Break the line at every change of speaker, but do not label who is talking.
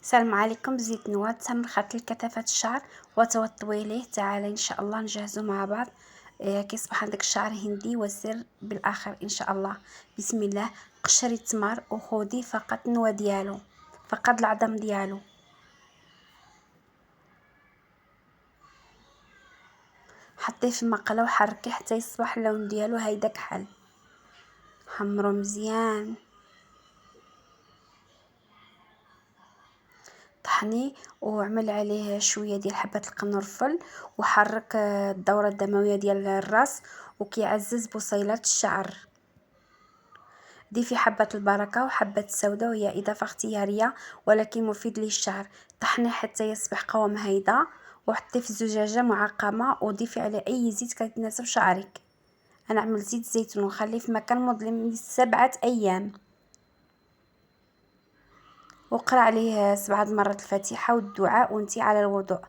السلام عليكم. زيت نوار تم ختل كثافة الشعر وتطويله. تعالى إن شاء الله نجهزه مع بعض. كيصبح عندك الشعر هندي وسر بالآخر إن شاء الله. بسم الله. قشري التمر وخذي فقط النوى ديالو، فقط العظم ديالو. حطيه في المقلة وحركيه حتى يصبح اللون ديالو هيدا كحل. حمرو مزيان، طحنيه وعمل عليه شويه ديال حبة القرنفل وحرك الدورة الدموية ديال الراس وكيعزز بصيلات الشعر. ضيفي حبة البركة وحبة السوداء وهي إضافة اختيارية ولكن مفيد للشعر. طحنيه حتى يصبح قوام هيدا وحطيه في زجاجة معقمة وضيفي عليه أي زيت كيتناسب شعرك. أنا عملت زيت زيتون وخليه في مكان مظلم ل7 أيام. وقرأ عليه 7 مرات الفاتحة والدعاء وانتي على الوضوء.